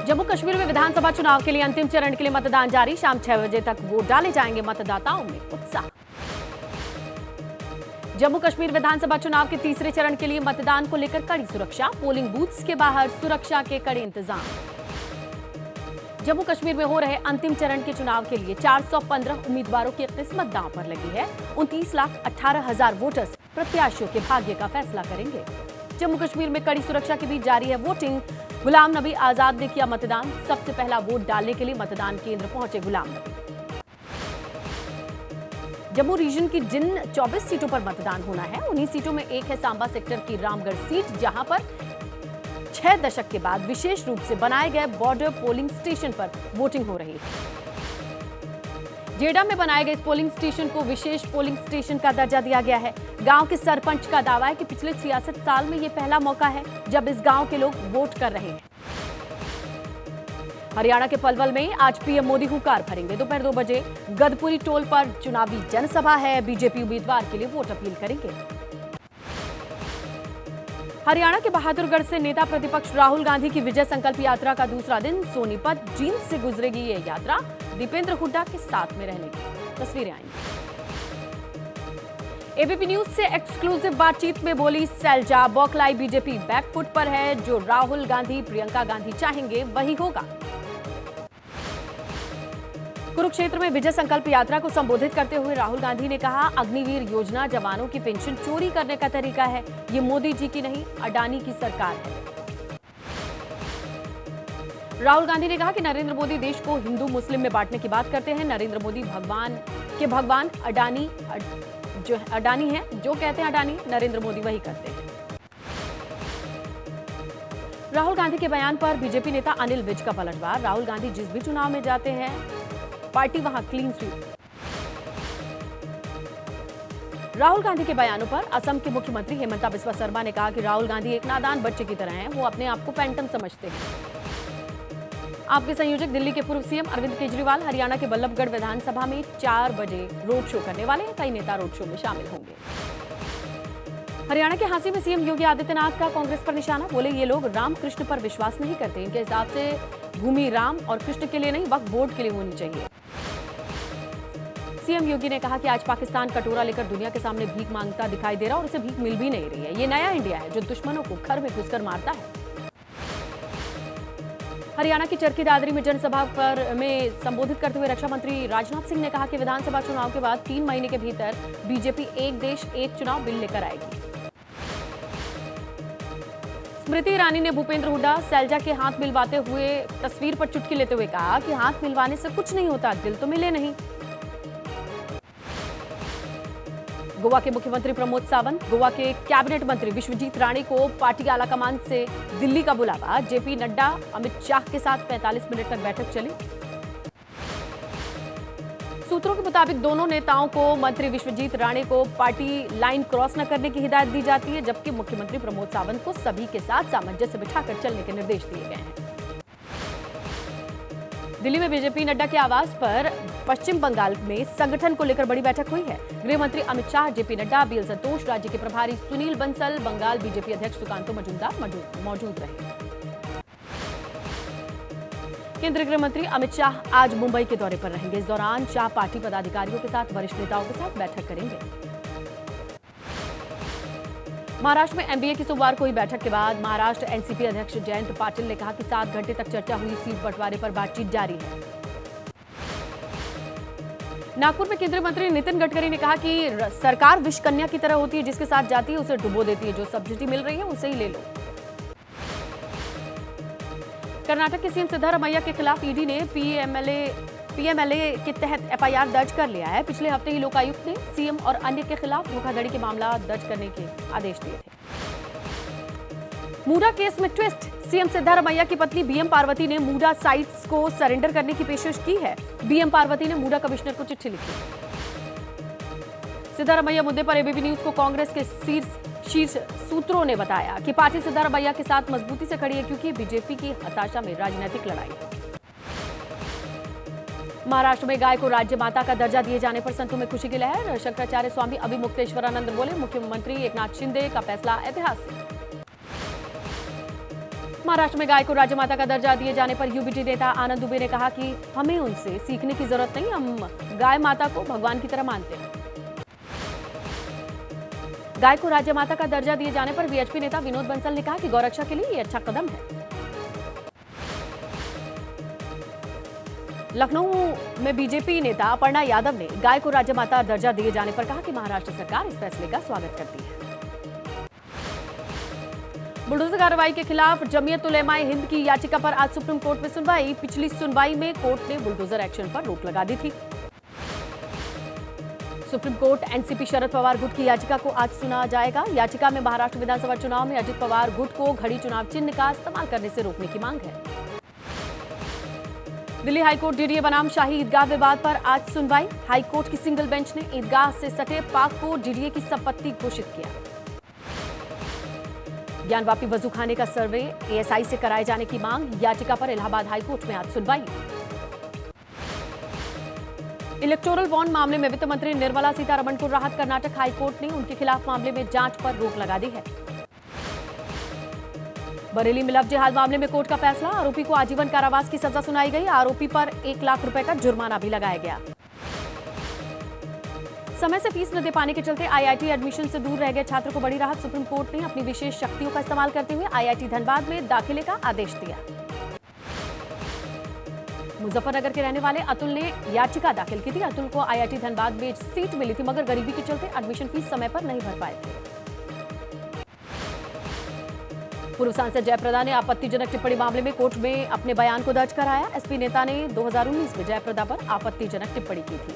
जम्मू कश्मीर में विधानसभा चुनाव के लिए अंतिम चरण के लिए मतदान जारी। शाम 6 बजे तक वोट डाले जाएंगे। मतदाताओं में उत्साह। जम्मू कश्मीर विधानसभा चुनाव के तीसरे चरण के लिए मतदान को लेकर कड़ी सुरक्षा। पोलिंग बूथ्स के बाहर सुरक्षा के कड़े इंतजाम। जम्मू कश्मीर में हो रहे अंतिम चरण के चुनाव के लिए 415 उम्मीदवारों की किस्मत दांव पर लगी है। 29,18,000 वोटर्स प्रत्याशियों के भाग्य का फैसला करेंगे। जम्मू कश्मीर में कड़ी सुरक्षा के बीच जारी है वोटिंग। गुलाम नबी आजाद ने किया मतदान। सबसे पहला वोट डालने के लिए मतदान केंद्र पहुंचे गुलाम नबी। जम्मू रीजन की जिन 24 सीटों पर मतदान होना है, उन्हीं सीटों में एक है सांबा सेक्टर की रामगढ़ सीट, जहां पर 6 दशक के बाद विशेष रूप से बनाए गए बॉर्डर पोलिंग स्टेशन पर वोटिंग हो रही है। जेडा में बनाए गए इस पोलिंग स्टेशन को विशेष पोलिंग स्टेशन का दर्जा दिया गया है। गांव के सरपंच का दावा है कि पिछले 66 साल में यह पहला मौका है जब इस गांव के लोग वोट कर रहे हैं। हरियाणा के पलवल में आज पीएम मोदी हुंकार भरेंगे। दोपहर 2 बजे गदपुरी टोल पर चुनावी जनसभा है। बीजेपी उम्मीदवार के लिए वोट अपील करेंगे। हरियाणा के बहादुरगढ़ से नेता प्रतिपक्ष राहुल गांधी की विजय संकल्प यात्रा का दूसरा दिन सोनीपत जींद से गुजरेगी ये यात्रा। दीपेंद्र हुड्डा के साथ में रहने की तस्वीरें आएंगी। एबीपी न्यूज से एक्सक्लूसिव बातचीत में बोली सैलजा। बौखलाई बीजेपी बैकफुट पर है। जो राहुल गांधी प्रियंका गांधी चाहेंगे वही होगा। कुरुक्षेत्र में विजय संकल्प यात्रा को संबोधित करते हुए राहुल गांधी ने कहा, अग्निवीर योजना जवानों की पेंशन चोरी करने का तरीका है। ये मोदी जी की नहीं, अडानी की सरकार है। राहुल गांधी ने कहा कि नरेंद्र मोदी देश को हिंदू मुस्लिम में बांटने की बात करते हैं। नरेंद्र मोदी भगवान अडानी है। जो कहते हैं अडानी, नरेंद्र मोदी वही करते हैं। राहुल गांधी के बयान पर बीजेपी नेता अनिल विज का पलटवार। राहुल गांधी जिस भी चुनाव में जाते हैं, पार्टी वहां क्लीन स्वीप। राहुल गांधी के बयानों पर असम के मुख्यमंत्री हेमंता बिस्वा शर्मा ने कहा कि राहुल गांधी एक नादान बच्चे की तरह हैं। वो अपने आप को फैंटम समझते हैं। आपके संयोजक दिल्ली के पूर्व सीएम अरविंद केजरीवाल हरियाणा के बल्लभगढ़ विधानसभा में 4 बजे रोड शो करने वाले हैं। कई नेता रोड शो में शामिल होंगे। हरियाणा के हांसी में सीएम योगी आदित्यनाथ का कांग्रेस पर निशाना। बोले, ये लोग राम कृष्ण पर विश्वास नहीं करते। इनके हिसाब से भूमि राम और कृष्ण के लिए नहीं, वक्फ बोर्ड के लिए होनी चाहिए। सीएम योगी ने कहा कि आज पाकिस्तान कटोरा लेकर दुनिया के सामने भीख मांगता दिखाई दे रहा और उसे भीख मिल भी नहीं रही है। ये नया इंडिया है जो दुश्मनों को घर में घुसकर मारता है। हरियाणा की चरखी दादरी में जनसभा में संबोधित करते हुए रक्षा मंत्री राजनाथ सिंह ने कहा कि विधानसभा चुनाव के बाद 3 महीने के भीतर बीजेपी एक देश एक चुनाव बिल लेकर आएगी। स्मृति ईरानी ने भूपेंद्र हुड्डा सैलजा के हाथ मिलवाते हुए तस्वीर पर चुटकी लेते हुए कहा कि हाथ मिलवाने से कुछ नहीं होता, दिल तो मिले नहीं। गोवा के मुख्यमंत्री प्रमोद सावंत, गोवा के कैबिनेट मंत्री विश्वजीत राणे को पार्टी आलाकमान से दिल्ली का बुलावा। जेपी नड्डा अमित शाह के साथ 45 मिनट तक बैठक चली। सूत्रों के मुताबिक दोनों नेताओं को मंत्री विश्वजीत राणे को पार्टी लाइन क्रॉस न करने की हिदायत दी जाती है, जबकि मुख्यमंत्री प्रमोद सावंत को सभी के साथ सामंजस्य बिठाकर चलने के निर्देश दिए गए हैं। दिल्ली में बीजेपी नड्डा के आवास पर पश्चिम बंगाल में संगठन को लेकर बड़ी बैठक हुई है। गृह मंत्री अमित शाह, जेपी नड्डा, बीएल संतोष, राज्य के प्रभारी सुनील बंसल, बंगाल बीजेपी अध्यक्ष सुकांतो मजूमदार मौजूद रहे। केंद्रीय गृह मंत्री अमित शाह आज मुंबई के दौरे पर रहेंगे। इस दौरान शाह पार्टी पदाधिकारियों के साथ वरिष्ठ नेताओं के साथ बैठक करेंगे। महाराष्ट्र में एमबीए की सोमवार को हुई बैठक के बाद महाराष्ट्र एनसीपी अध्यक्ष जयंत पाटिल ने कहा कि 7 घंटे तक चर्चा हुई। सीट बंटवारे पर बातचीत जारी है। नागपुर में केंद्रीय मंत्री नितिन गडकरी ने कहा कि सरकार विष कन्या की तरह होती है, जिसके साथ जाती है उसे डुबो देती है। जो सब्सिडी मिल रही है उसे ही ले लो। कर्नाटक के सीएम सिद्धारमैया के खिलाफ ईडी ने पीएमएलए के तहत एफआईआर दर्ज कर लिया है। पिछले हफ्ते ही लोकायुक्त ने सीएम और अन्य के खिलाफ धोखाधड़ी के मामला दर्ज करने के आदेश दिए थे। मूडा केस में ट्विस्ट। सीएम सिद्धारमैया की पत्नी बीएम पार्वती ने मूडा साइट्स को सरेंडर करने की पेशकश की है। बीएम पार्वती ने मूडा कमिश्नर को चिट्ठी लिखी। सिद्धारमैया मुद्दे पर एबीपी न्यूज को कांग्रेस के शीर्ष सूत्रों ने बताया कि पार्टी सिद्धारमैया के साथ मजबूती से खड़ी है, क्योंकि बीजेपी की हताशा में राजनीतिक लड़ाई है। महाराष्ट्र में गाय को राज्य माता का दर्जा दिए जाने पर संतों में खुशी की लहर। शंकराचार्य स्वामी अभिमुक्तेश्वरानंद बोले, मुख्यमंत्री एकनाथ शिंदे का फैसला ऐतिहासिक। महाराष्ट्र में गाय को राज्य माता का दर्जा दिए जाने पर यूबीटी नेता आनंद दुबे ने कहा कि हमें उनसे सीखने की जरूरत नहीं, हम गाय माता को भगवान की तरह मानते हैं। गाय को राज्य माता का दर्जा दिए जाने पर वीएचपी नेता विनोद बंसल ने कहा कि गौरक्षा के लिए ये अच्छा कदम है। लखनऊ में बीजेपी नेता अपर्णा यादव ने गाय को राज्य माता दर्जा दिए जाने पर कहा कि महाराष्ट्र सरकार इस फैसले का स्वागत करती है। बुलडोजर कार्रवाई के खिलाफ जमीयत उलेमाए हिंद की याचिका पर आज सुप्रीम कोर्ट में सुनवाई। पिछली सुनवाई में कोर्ट ने बुलडोजर एक्शन पर रोक लगा दी थी। Supreme court NCP Sharad Pawar गुट की याचिका को आज सुना जाएगा। याचिका में महाराष्ट्र विधानसभा चुनाव में अजित पवार गुट को घड़ी चुनाव चिन्ह का इस्तेमाल करने से रोकने की मांग है। दिल्ली हाईकोर्ट डीडीए बनाम शाही ईदगाह विवाद पर आज सुनवाई। हाईकोर्ट की सिंगल बेंच ने ईदगाह से सटे पार्क को डीडीए की संपत्ति घोषित किया। ज्ञानवापी वजूखाने का सर्वे एएसआई से कराए जाने की मांग। याचिका पर इलाहाबाद हाईकोर्ट में आज सुनवाई। इलेक्टोरल बॉन्ड मामले में वित्त मंत्री निर्मला सीतारमण को राहत। कर्नाटक हाईकोर्ट ने उनके खिलाफ मामले में जांच पर रोक लगा दी है। बरेली में लव जिहाद मामले में कोर्ट का फैसला। आरोपी को आजीवन कारावास की सजा सुनाई गई। आरोपी पर 1 लाख रुपए का जुर्माना भी लगाया गया। समय से फीस न दे पाने के चलते आईआईटी एडमिशन से दूर रह गए छात्र को बड़ी राहत। सुप्रीम कोर्ट ने अपनी विशेष शक्तियों का इस्तेमाल करते हुए आईआईटी धनबाद में दाखिले का आदेश दिया। मुजफ्फरनगर के रहने वाले अतुल ने याचिका दाखिल की थी। अतुल को आईआईटी धनबाद में सीट मिली थी, मगर गरीबी के चलते एडमिशन फीस समय पर नहीं भर पाए थे। पूर्व सांसद जयप्रदा ने आपत्तिजनक टिप्पणी मामले में कोर्ट में अपने बयान को दर्ज कराया। एसपी नेता ने 2019 में जयप्रदा पर आपत्तिजनक टिप्पणी की थी।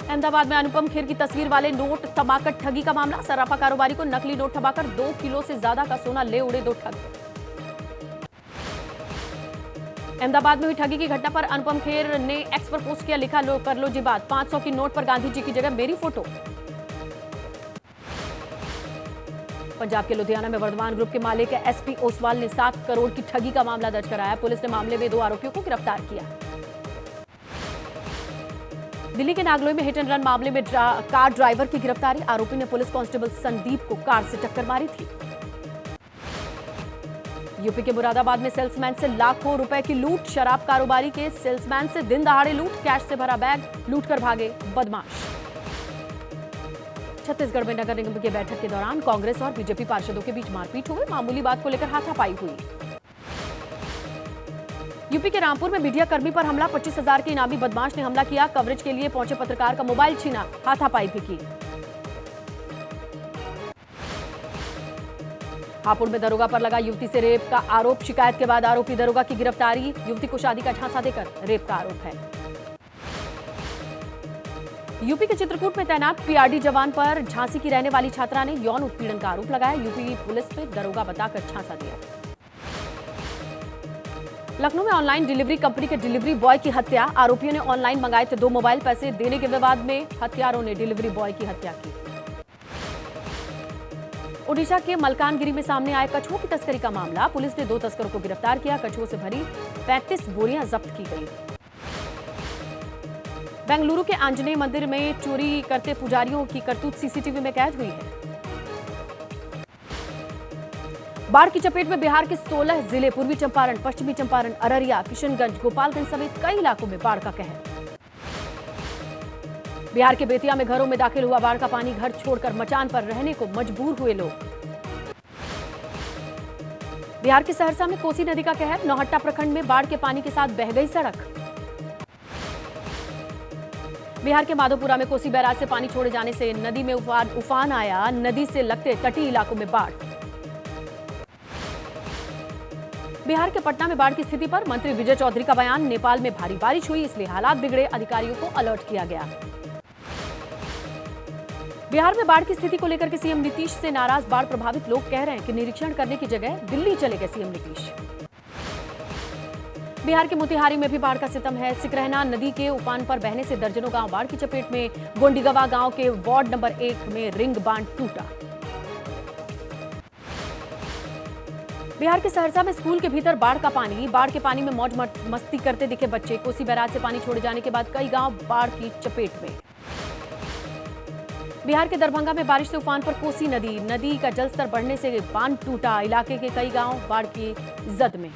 अहमदाबाद में अनुपम खेर की तस्वीर वाले नोट थमाकर ठगी का मामला। सराफा कारोबारी को नकली नोट थमाकर 2 किलो से ज्यादा का सोना ले उड़े 2 ठग। अहमदाबाद में हुई ठगी की घटना पर अनुपम खेर ने एक्स पर पोस्ट किया, लिखा लो कर लो जी बात, 500 की नोट पर गांधी जी की जगह मेरी फोटो। पंजाब के लुधियाना में वर्धमान ग्रुप के मालिक एसपी ओसवाल ने 7 करोड़ की ठगी का मामला दर्ज कराया। पुलिस ने मामले में 2 आरोपियों को गिरफ्तार किया। दिल्ली के नागलोई में हिट एंड रन मामले में कार ड्राइवर की गिरफ्तारी। आरोपी ने पुलिस कांस्टेबल संदीप को कार से टक्कर मारी थी। यूपी के मुरादाबाद में सेल्समैन से लाखों रुपए की लूट। शराब कारोबारी के सेल्समैन से दिन दहाड़े लूट। कैश से भरा बैग लूट कर भागे बदमाश। छत्तीसगढ़ में नगर निगम की बैठक के दौरान कांग्रेस और बीजेपी पार्षदों के बीच मारपीट हुई। मामूली बात को लेकर हाथापाई हुई। यूपी के रामपुर में मीडिया कर्मी पर हमला। 25,000 के इनामी बदमाश ने हमला किया। कवरेज के लिए पहुंचे पत्रकार का मोबाइल छीना। हाथापाई भी की। हापुड़ में दरोगा पर लगा युवती से रेप का आरोप। शिकायत के बाद आरोपी दरोगा की गिरफ्तारी। युवती को शादी का झांसा देकर रेप का आरोप है। यूपी के चित्रकूट में तैनात पीआरडी जवान पर झांसी की रहने वाली छात्रा ने यौन उत्पीड़न का आरोप लगाया। यूपी पुलिस में दरोगा बताकर झांसा दिया। लखनऊ में ऑनलाइन डिलीवरी कंपनी के डिलीवरी बॉय की हत्या। आरोपियों ने ऑनलाइन मंगाए थे 2 मोबाइल। पैसे देने के विवाद में हत्यारों ने डिलीवरी बॉय की हत्या की। ओडिशा के मलकानगिरी में सामने आए कछुओं की तस्करी का मामला। पुलिस ने 2 तस्करों को गिरफ्तार किया। कछुओं से भरी 35 बोरियां जब्त की गई। बेंगलुरु के आंजनेय मंदिर में चोरी करते पुजारियों की करतूत सीसीटीवी में कैद हुई है। बाढ़ की चपेट में बिहार के 16 जिले। पूर्वी चंपारण, पश्चिमी चंपारण, अररिया, किशनगंज, गोपालगंज समेत कई इलाकों में बाढ़ का कहर। बिहार के बेतिया में घरों में दाखिल हुआ बाढ़ का पानी। घर छोड़कर मचान पर रहने को मजबूर हुए लोग। बिहार के सहरसा में कोसी नदी का कहर। नौहट्टा प्रखंड में बाढ़ के पानी के साथ बह गई सड़क। बिहार के माधोपुरा में कोसी बैराज से पानी छोड़े जाने से नदी में उफान आया। नदी से लगते तटीय इलाकों में बाढ़। बिहार के पटना में बाढ़ की स्थिति पर मंत्री विजय चौधरी का बयान। नेपाल में भारी बारिश हुई, इसलिए हालात बिगड़े। अधिकारियों को अलर्ट किया गया। बिहार में बाढ़ की स्थिति को लेकर के सीएम नीतीश से नाराज बाढ़ प्रभावित लोग कह रहे हैं कि निरीक्षण करने की जगह दिल्ली चले गए सीएम नीतीश। बिहार के मोतिहारी में भी बाढ़ का सितम है। सिकरहना नदी के उफान पर बहने से दर्जनों गांव बाढ़ की चपेट में। गोंडीगवा गांव के वार्ड नंबर 1 में रिंग बांध टूटा। बिहार के सहरसा में स्कूल के भीतर बाढ़ का पानी। बाढ़ के पानी में मौज मस्ती करते दिखे बच्चे। कोसी बैराज से पानी छोड़े जाने के बाद कई गांव बाढ़ की चपेट में। बिहार के दरभंगा में बारिश से उफान पर कोसी नदी का जलस्तर बढ़ने से बांध टूटा। इलाके के कई गांव बाढ़ की जद में।